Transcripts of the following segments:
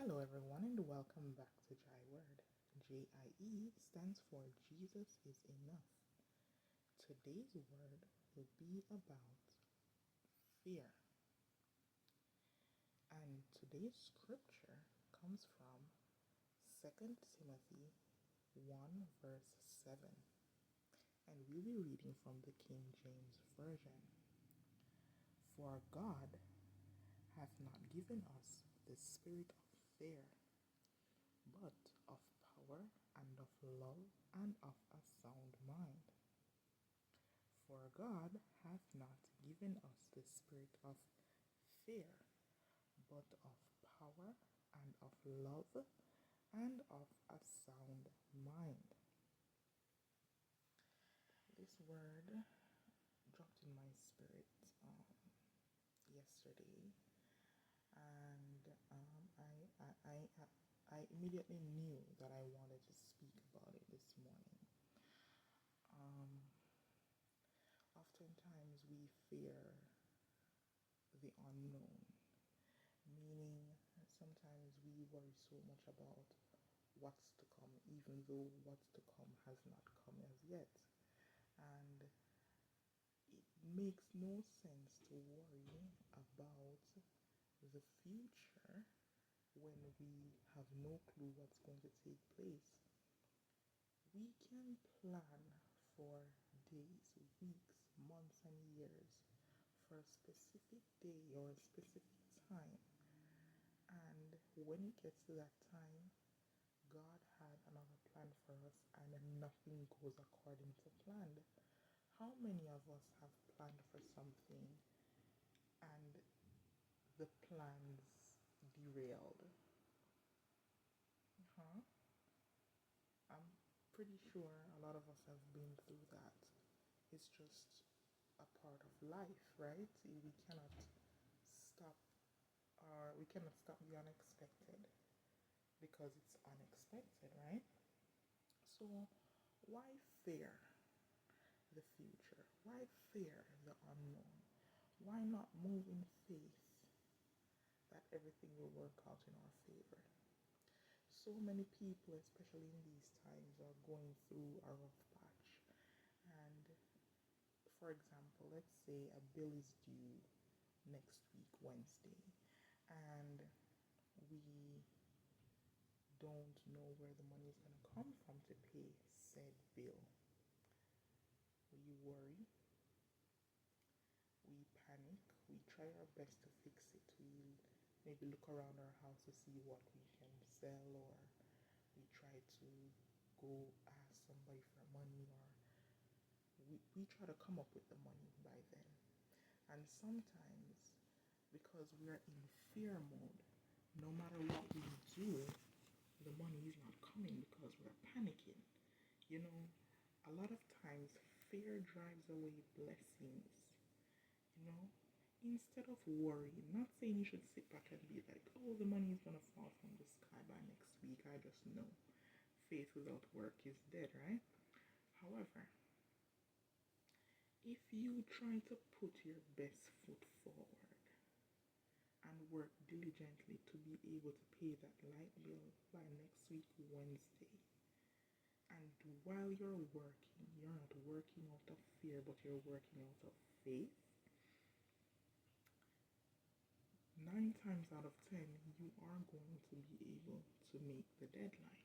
Hello, everyone, and welcome back to Jai Word. JIE stands for Jesus is Enough. Today's word will be about fear. And today's scripture comes from 2 Timothy 1, verse 7. And we'll be reading from the King James Version. For God hath not given us the spirit of fear, but of power and of love and of a sound mind. For God hath not given us the spirit of fear, but of power and of love and of a sound mind. This word dropped in my spirit yesterday, and I immediately knew that I wanted to speak about it this morning. Oftentimes we fear the unknown, meaning sometimes we worry so much about what's to come, even though what's to come has not come as yet. And it makes no sense to worry about the future when we have no clue what's going to take place. We can plan for days, weeks, months, and years for a specific day or a specific time. And when it gets to that time, God had another plan for us and nothing goes according to plan. How many of us have planned for something and the plans derailed? Huh? I'm pretty sure a lot of us have been through that. It's just a part of life, right? We cannot stop we cannot stop the unexpected because it's unexpected, right? So why fear the future? Why fear the unknown? Why not move in faith that everything will work out in our favor? So many people, especially in these times, are going through a rough patch. And for example, let's say a bill is due next week, Wednesday, and we don't know where the money is going to come from to pay said bill. We worry, we panic, we try our best to fix it. We maybe look around our house to see what we can sell, or we try to go ask somebody for money, or we try to come up with the money by then. And sometimes, because we are in fear mode, no matter what we do, the money is not coming because we're panicking. You know, a lot of times fear drives away blessings. You know, instead of worrying, not saying you should sit back and be like, oh, the money is gonna fall from the sky by next week. I just know. Faith without work is dead, right? However, if you try to put your best foot forward and work diligently to be able to pay that light bill by next week, Wednesday, and while you're working, you're not working out of fear, but you're working out of faith, 9 times out of 10, you are going to be able to make the deadline.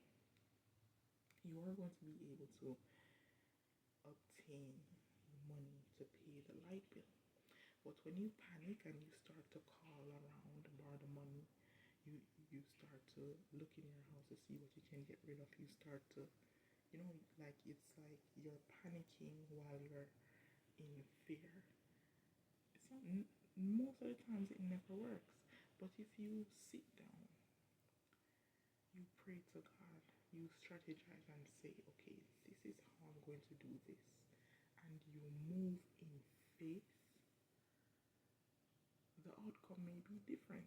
You are going to be able to obtain money to pay the light bill. But when you panic and you start to call around, borrow the money, you start to look in your house to see what you can get rid of. You start to, like it's like you're panicking while you're in fear. It's not, most of the times it never works. But if you sit down, you pray to God, you strategize and say, okay, this is how I'm going to do this, and you move in faith, the outcome may be different.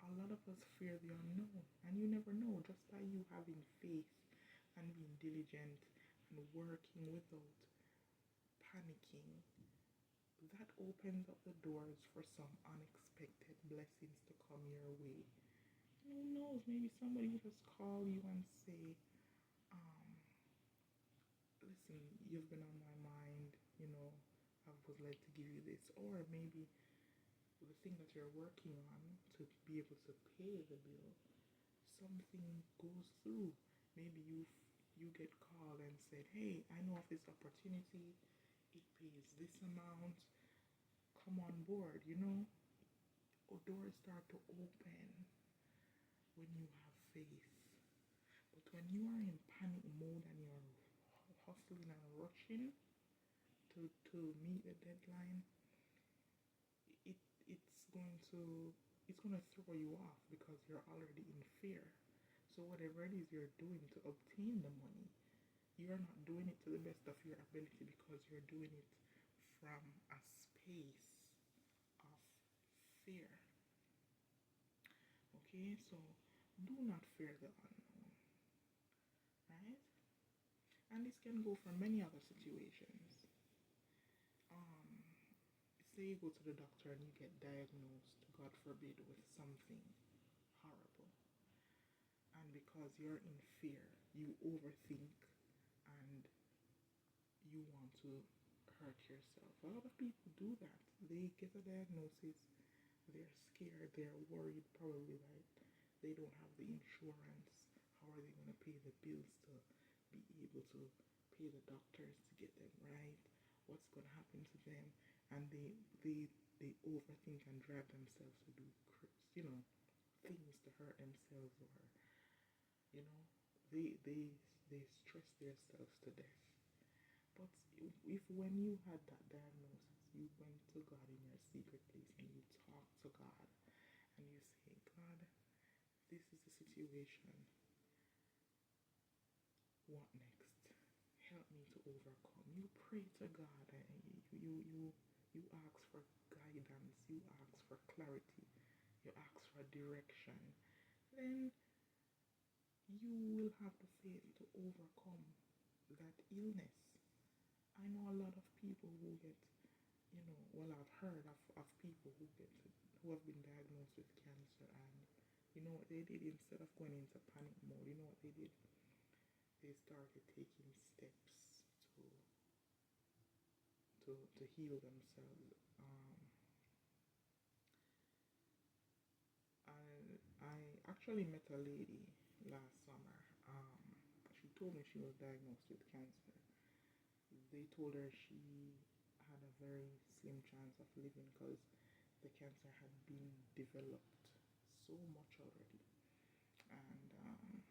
A lot of us fear the unknown, and you never know. Just by you having faith and being diligent and working without panicking, that opens up the doors for some unexpected blessings to come your way. Who knows? Maybe somebody will just call you and say, um, listen, you've been on my mind, I would like to give you this. Or maybe the thing that you're working on to be able to pay the bill, something goes through. Maybe you get called and said, hey, I know of this opportunity, it pays this amount, come on board, doors start to open when you have faith. But when you are in panic mode and you're hustling and rushing to meet the deadline, it it's going to it's going to throw you off because you're already in fear. So whatever it is you're doing to obtain the money, you're not doing it to the best of your ability because you're doing it from a space of fear. Okay, so do not fear the unknown, right? And this can go for many other situations. Um, Say you go to the doctor and you get diagnosed, God forbid, with something horrible, and because you're in fear, you overthink and you want to hurt yourself. A lot of people do that. They get a diagnosis, they're scared, they're worried, probably like they don't have the insurance. How are they going to pay the bills to be able to pay the doctors to get them right? What's going to happen to them? And they overthink and drive themselves to do, things to hurt themselves, or you know, they stress themselves to death. But if when you had that diagnosis, you went to God in your secret place and you talked to God and you say, God, this is the situation. What next? Help me to overcome. You pray to God and you ask for guidance, you ask for clarity, you ask for direction. Then you will have the faith to overcome that illness. I know a lot of people who get, I've heard of people who have been diagnosed with cancer, and you know what they did? Instead of going into panic mode, you know what they did? They started taking steps to to heal themselves. I actually met a lady last summer. She told me she was diagnosed with cancer. They told her she had a very slim chance of living because the cancer had been developed so much already, and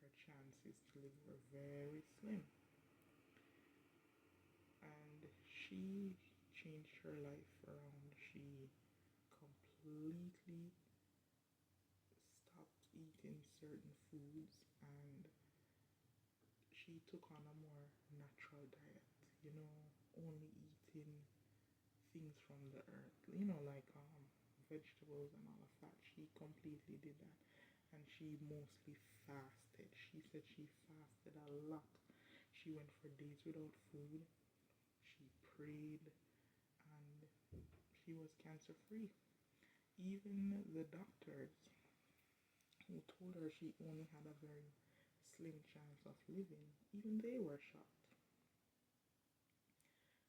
her chances to live were very slim. And she changed her life around. She completely stopped eating certain foods and she took on a more natural diet, only eating things from the earth, like vegetables and all of that. She completely did that. And she mostly fasted. She said she fasted a lot. She went for days without food. She prayed and she was cancer free. Even the doctors who told her she only had a very slim chance of living, even they were shocked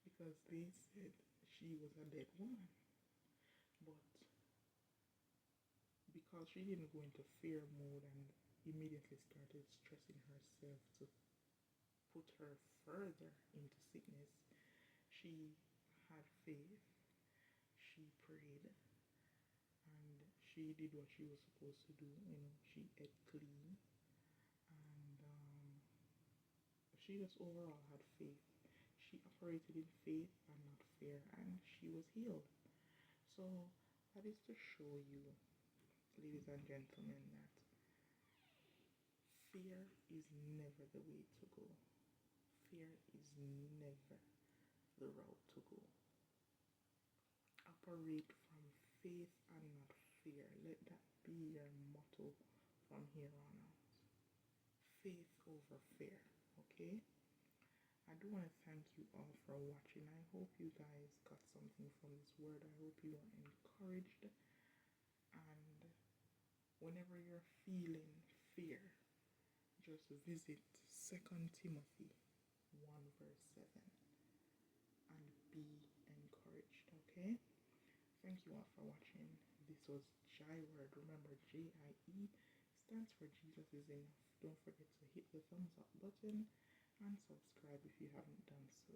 because they said she was a dead woman. But because she didn't go into fear mode and immediately started stressing herself to put her further into sickness, she had faith, she prayed, and she did what she was supposed to do. She ate clean, and she just overall had faith. She operated in faith and not fear, and she was healed. So that is to show you, ladies and gentlemen, that fear is never the way to go. Fear is never the route to go. Operate from faith and not fear. Let that be your motto from here on out. Faith over fear, okay? I do want to thank you all for watching. I hope you guys got something from this word. I hope you are encouraged. And whenever you're feeling fear, just visit 2 Timothy 1 verse 7 and be encouraged, okay? Thank you all for watching. This was Jai Word. Remember, JIE stands for Jesus is enough. Don't forget to hit the thumbs up button and subscribe if you haven't done so.